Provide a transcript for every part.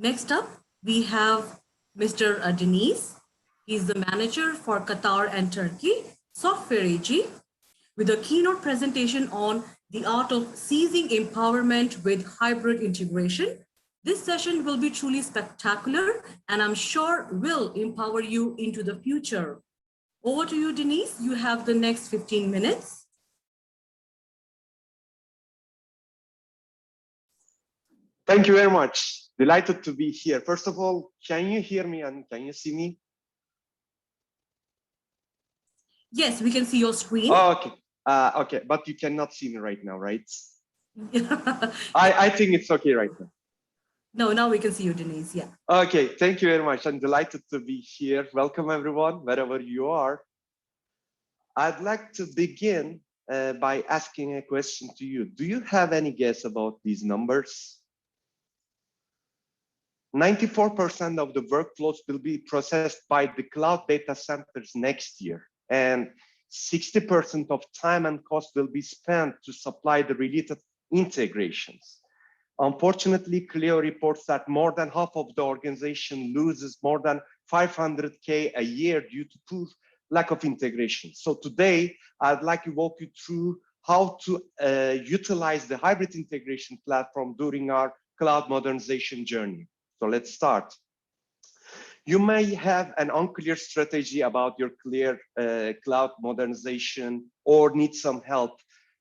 Next up, we have Mr. Deniz. He's the manager for Qatar and Turkey, Software AG, with a keynote presentation on the art of seizing empowerment with hybrid integration. This session will be truly spectacular, and I'm sure will empower you into the future. Over to you, Deniz. You have the next 15 minutes. Thank you very much. Delighted to be here. First of all, can you hear me and can you see me? Yes, we can see your screen. Oh, okay. Okay, but you cannot see me right now, right? I think it's okay right now. No, now we can see you, Deniz. Yeah. Okay, thank you very much. I'm delighted to be here. Welcome everyone, wherever you are. I'd like to begin by asking a question to you. Do you have any guess about these numbers? 94% of the workflows will be processed by the cloud data centers next year, and 60% of time and cost will be spent to supply the related integrations. Unfortunately, Clio reports that more than half of the organization loses more than 500K a year due to poor lack of integration. So today, I'd like to walk you through how to utilize the hybrid integration platform during our cloud modernization journey. So let's start. You may have an unclear strategy about your cloud modernization or need some help.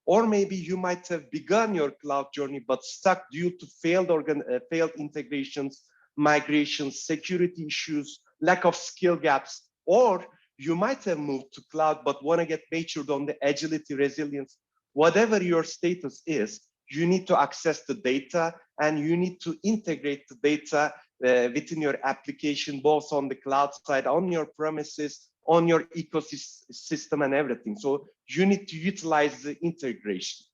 Or maybe you might have begun your cloud journey but stuck due to failed integrations, migrations, security issues, lack of skill gaps. Or you might have moved to cloud but want to get matured on the agility, resilience. Whatever your status is, you need to access the data and you need to integrate the data within your application, both on the cloud side, on your premises, on your ecosystem and everything. So you need to utilize the integration.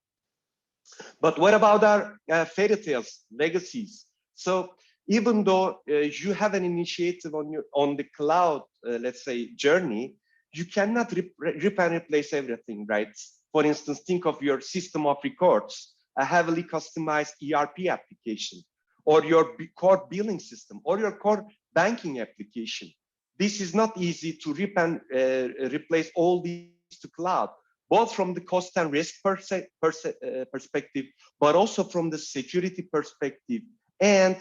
But what about our fairy tales, legacies? So even though you have an initiative on the cloud, let's say, journey, you cannot rip and replace everything, right? For instance, think of your system of records, a heavily customized ERP application, or your core billing system, or your core banking application. This is not easy to rip and replace all these to cloud, both from the cost and risk perspective, but also from the security perspective. And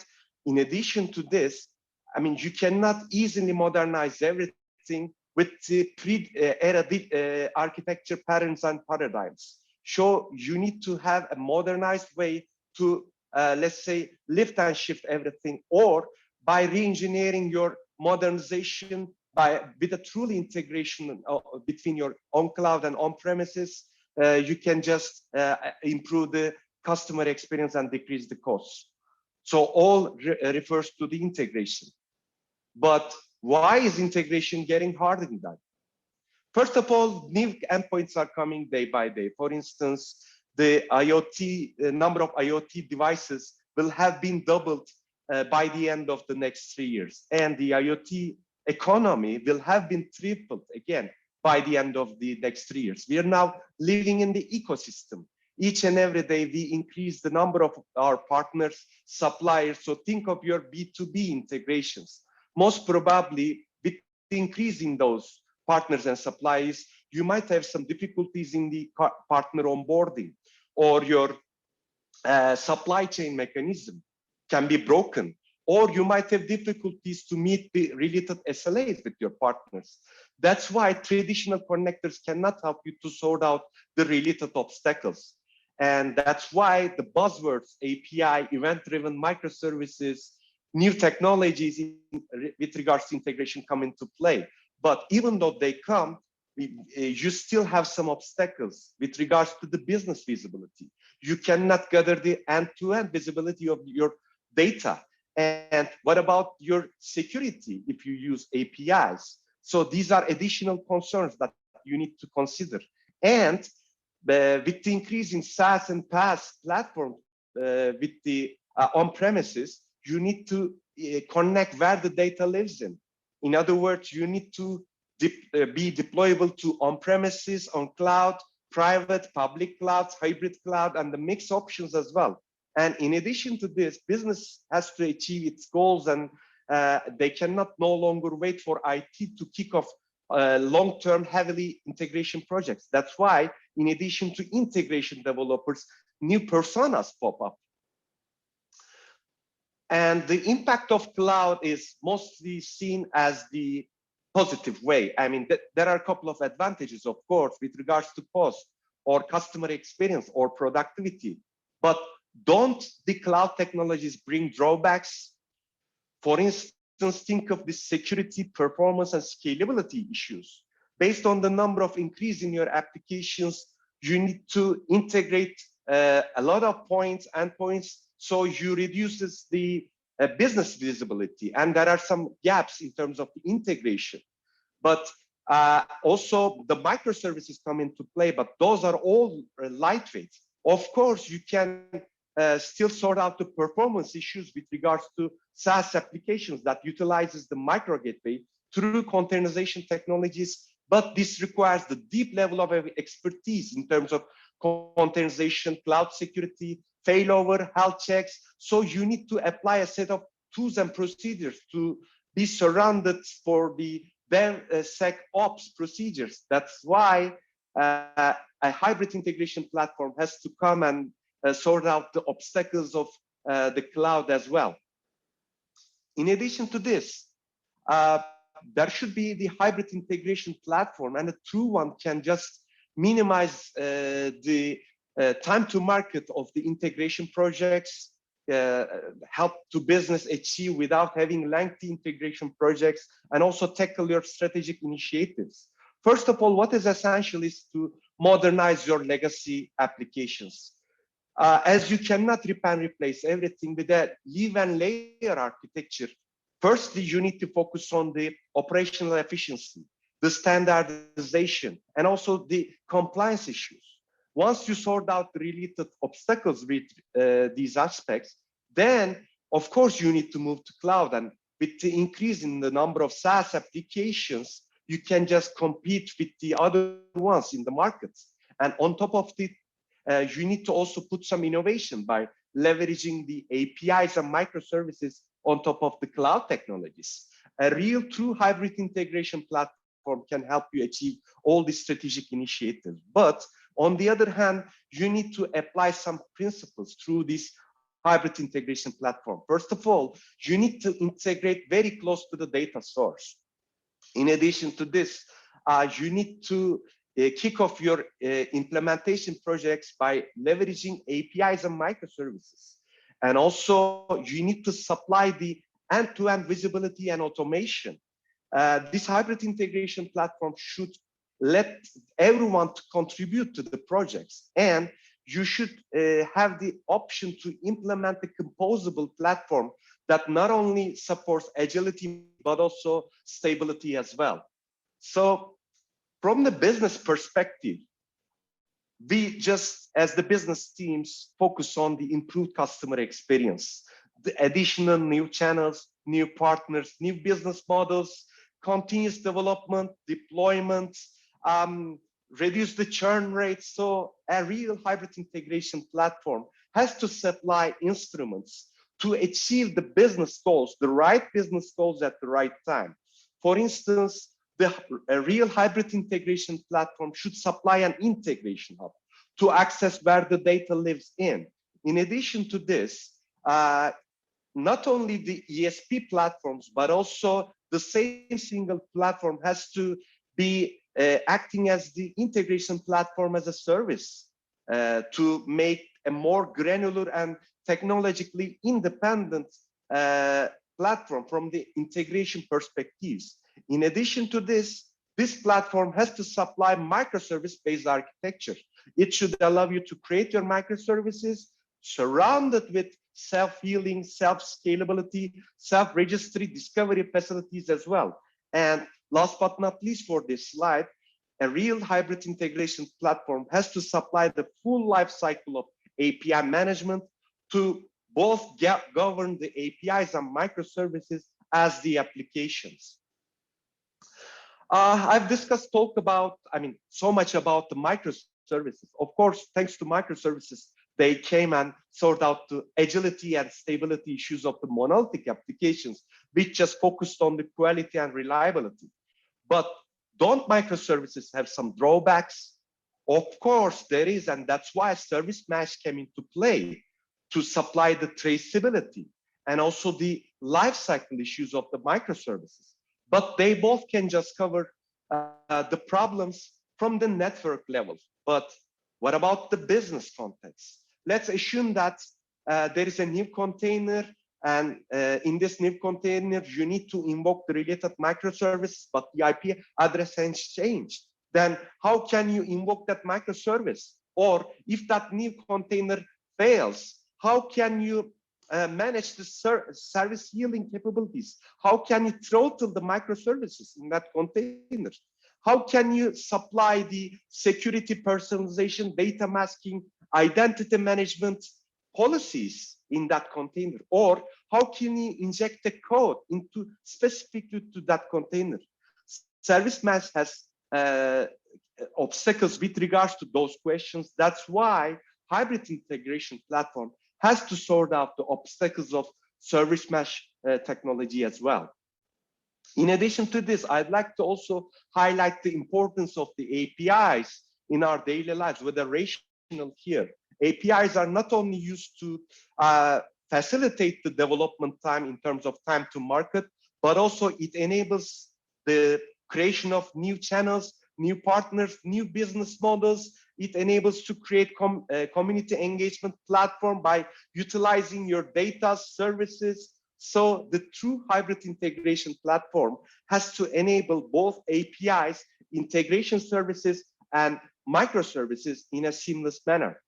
in addition to this, I mean, you cannot easily modernize everything with the pre-era architecture patterns and paradigms. So you need to have a modernized way to, let's say, lift and shift everything, or by re-engineering your modernization with a truly integration between your on-cloud and on-premises, you can just improve the customer experience and decrease the costs. So all refers to the integration. But why is integration getting harder than that? First of all, new endpoints are coming day by day. For instance, the number of IoT devices will have been doubled by the end of the next 3 years. And the IoT economy will have been tripled again by the end of the next 3 years. We are now living in the ecosystem. Each and every day, we increase the number of our partners, suppliers. So think of your B2B integrations. Most probably, with increasing those partners and suppliers, you might have some difficulties in the partner onboarding, or your supply chain mechanism can be broken, or you might have difficulties to meet the related SLAs with your partners. That's why traditional connectors cannot help you to sort out the related obstacles. And that's why the buzzwords, API, event-driven microservices, new technologies with regards to integration come into play. But even though they come, you still have some obstacles with regards to the business visibility. You cannot gather the end-to-end visibility of your data. And what about your security if you use APIs? So these are additional concerns that you need to consider. And with the increase in SaaS and PaaS platform with the on-premises, you need to connect where the data lives in. In other words, you need to be deployable to on-premises, on cloud, private, public clouds, hybrid cloud, and the mix options as well. And in addition to this, business has to achieve its goals, and they cannot no longer wait for IT to kick off long-term heavily integration projects. That's why, in addition to integration developers, new personas pop up. And the impact of cloud is mostly seen as the positive way. I mean, there are a couple of advantages, of course, with regards to cost or customer experience or productivity. But don't the cloud technologies bring drawbacks? For instance, think of the security, performance, and scalability issues. Based on the number of increase in your applications, you need to integrate a lot of points, endpoints, so you reduces the business visibility. And there are some gaps in terms of the integration. But also the microservices come into play, but those are all lightweight. Of course, you can still sort out the performance issues with regards to SaaS applications that utilizes the micro gateway through containerization technologies, but this requires the deep level of expertise in terms of containerization, cloud security, failover, health checks. So you need to apply a set of tools and procedures to be surrounded for the DevSecOps procedures. That's why a hybrid integration platform has to come and sort out the obstacles of the cloud as well. In addition to this, there should be the hybrid integration platform, and a true one can just minimize the time to market of the integration projects, help to business achieve without having lengthy integration projects, and also tackle your strategic initiatives. First of all, what is essential is to modernize your legacy applications. As you cannot rip and replace everything with a leave and layer architecture, firstly, you need to focus on the operational efficiency, the standardization, and also the compliance issues. Once you sort out the related obstacles with these aspects, then of course you need to move to cloud. And with the increase in the number of SaaS applications, you can just compete with the other ones in the markets. And on top of it, you need to also put some innovation by leveraging the APIs and microservices on top of the cloud technologies. A real true hybrid integration platform can help you achieve all these strategic initiatives. But on the other hand, you need to apply some principles through this hybrid integration platform. First of all, you need to integrate very close to the data source. In addition to this, you need to kick off your implementation projects by leveraging APIs and microservices. And also, you need to supply the end-to-end visibility and automation. This hybrid integration platform should let everyone to contribute to the projects, and you should have the option to implement a composable platform that not only supports agility, but also stability as well. So from the business perspective, we just, as the business teams, focus on the improved customer experience, the additional new channels, new partners, new business models, continuous development, deployment, reduce the churn rate. So a real hybrid integration platform has to supply instruments to achieve the business goals, the right business goals at the right time. For instance, a real hybrid integration platform should supply an integration hub to access where the data lives in. In addition to this, not only the ESP platforms, but also the same single platform has to be acting as the integration platform as a service to make a more granular and technologically independent platform from the integration perspectives. In addition to this, this platform has to supply microservice-based architecture. It should allow you to create your microservices surrounded with self-healing, self-scalability, self-registry, discovery facilities as well. And last but not least for this slide, a real hybrid integration platform has to supply the full life cycle of API management to both govern the APIs and microservices as the applications. I've talked about, so much about the microservices. Of course, thanks to microservices, they came and sort out the agility and stability issues of the monolithic applications, which just focused on the quality and reliability. But don't microservices have some drawbacks? Of course there is, and that's why service mesh came into play to supply the traceability and also the lifecycle issues of the microservices. But they both can just cover the problems from the network level. But what about the business context? Let's assume that there is a new container, and in this new container, you need to invoke the related microservice, but the IP address has changed. Then how can you invoke that microservice? Or if that new container fails, how can you manage the service yielding capabilities? How can you throttle the microservices in that container? How can you supply the security, personalization, data masking, identity management policies in that container? Or how can you inject the code into specifically to that container? Service mesh has obstacles with regards to those questions. That's why hybrid integration platform has to sort out the obstacles of service mesh technology as well. In addition to this, I'd like to also highlight the importance of the APIs in our daily lives, with a rational here. APIs are not only used to facilitate the development time in terms of time to market, but also it enables the creation of new channels, new partners, new business models. It enables to create community engagement platform by utilizing your data services. So the true hybrid integration platform has to enable both APIs, integration services, and microservices in a seamless manner.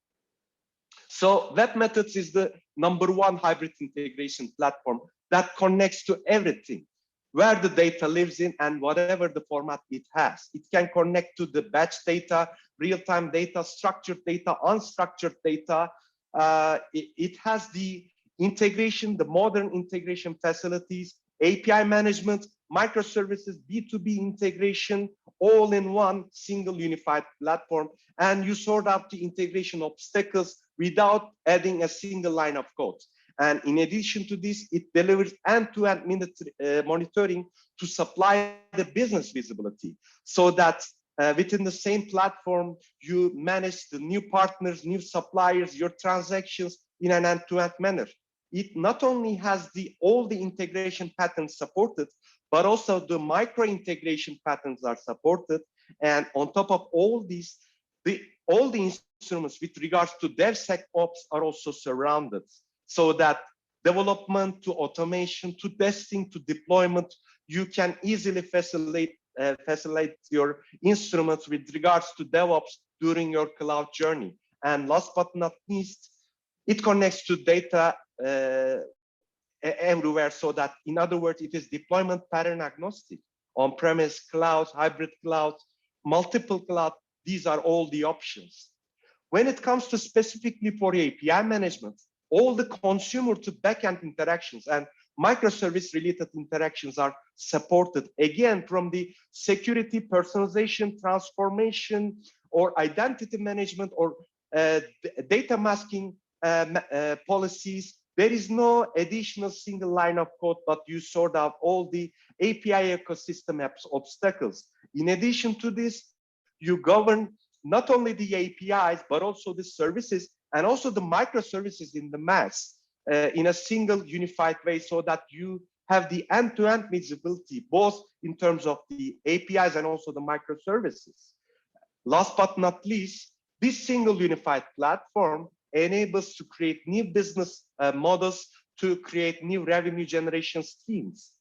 So webMethods is the #1 hybrid integration platform that connects to everything, where the data lives in and whatever the format it has. It can connect to the batch data, real-time data, structured data, unstructured data. It has the integration, the modern integration facilities, API management, microservices, B2B integration, all in one single unified platform. And you sort out the integration obstacles without adding a single line of code. And in addition to this, it delivers end-to-end monitoring to supply the business visibility, so that within the same platform, you manage the new partners, new suppliers, your transactions in an end-to-end manner. It not only has all the integration patterns supported, but also the micro integration patterns are supported. And on top of all these, all the instruments with regards to DevSecOps are also surrounded, so that development to automation to testing to deployment, you can easily facilitate your instruments with regards to DevOps during your cloud journey. And last but not least, it connects to data everywhere, so that, in other words, it is deployment pattern agnostic. On-premise cloud, hybrid cloud, multiple cloud, these are all the options. When it comes to specifically for API management, all the consumer to backend interactions and microservice related interactions are supported, again, from the security, personalization, transformation, or identity management, or data masking policies. There is no additional single line of code, but you sort out all the API ecosystem obstacles. In addition to this, you govern not only the APIs, but also the services and also the microservices in the mass in a single unified way, so that you have the end-to-end visibility, both in terms of the APIs and also the microservices. Last but not least, this single unified platform enables to create new business models, to create new revenue generation streams.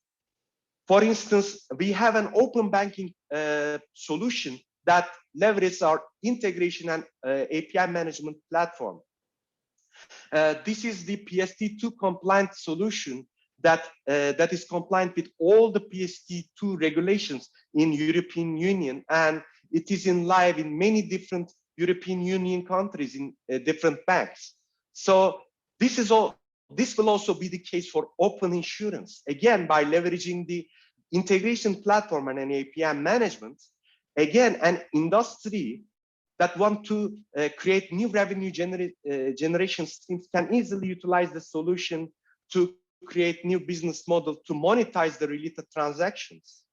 For instance, we have an open banking solution that leverages our integration and API management platform. This is the PSD2 compliant solution that is compliant with all the PSD2 regulations in European Union, and it is in live in many different European Union countries in different banks. So this will also be the case for open insurance, again, by leveraging the integration platform and an API management. Again, an industry that want to create new revenue generation streams can easily utilize the solution to create new business model to monetize the related transactions.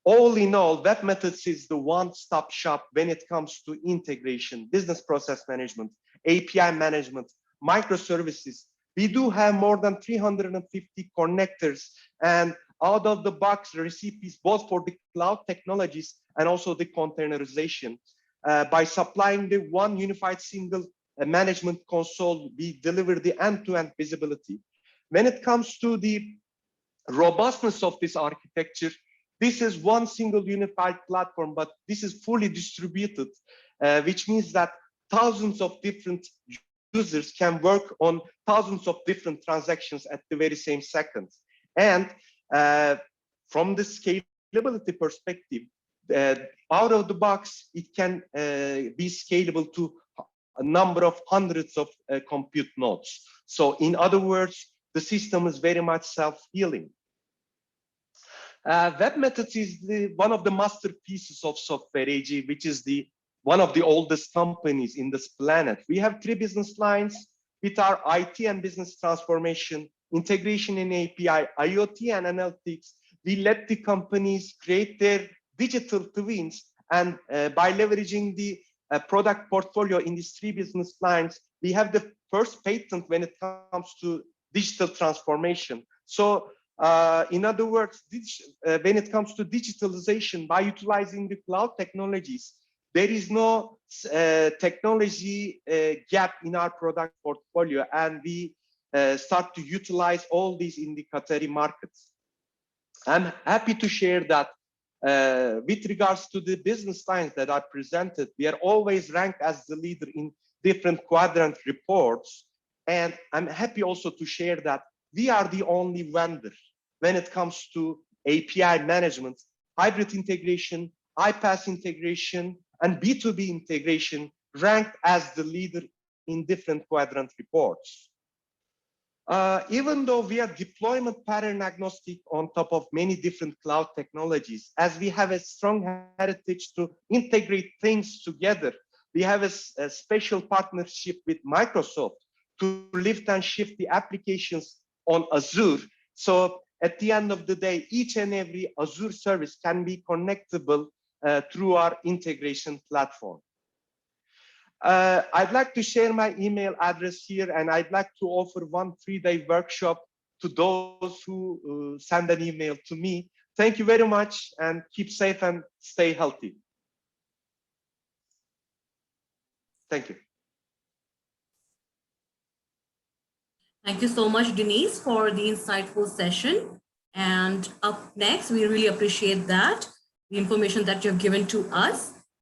All in all, webMethods is the one-stop shop when it comes to integration, business process management, API management, microservices. We do have more than 350 connectors and out-of-the-box recipes, both for the cloud technologies and also the containerization. By supplying the one unified single management console, we deliver the end-to-end visibility. When it comes to the robustness of this architecture, this is one single unified platform, but this is fully distributed, which means that thousands of different users can work on thousands of different transactions at the very same second. And from the scalability perspective, out of the box, it can be scalable to a number of hundreds of compute nodes. So in other words, the system is very much self-healing. webMethods is one of the masterpieces of Software AG, which is one of the oldest companies in this planet. We have 3 business lines with our IT and business transformation, integration in API, IoT and analytics. We let the companies create their digital twins, and by leveraging the product portfolio in these 3 business lines, we have the first patent when it comes to digital transformation. So in other words, when it comes to digitalization, by utilizing the cloud technologies, there is no technology gap in our product portfolio, and we start to utilize all these in the Qatari markets. I'm happy to share that with regards to the business lines that I presented, we are always ranked as the leader in different quadrant reports. And I'm happy also to share that we are the only vendor when it comes to API management, hybrid integration, iPaaS integration, and B2B integration, ranked as the leader in different quadrant reports. Even though we are deployment pattern agnostic on top of many different cloud technologies, as we have a strong heritage to integrate things together, we have a special partnership with Microsoft to lift and shift the applications on Azure. So at the end of the day, each and every Azure service can be connectable through our integration platform. I'd like to share my email address here, and I'd like to offer one 3-day workshop to those who send an email to me. Thank you very much, and keep safe and stay healthy. Thank you. Thank you so much, Deniz, for the insightful session. And up next, we really appreciate that, the information that you've given to us.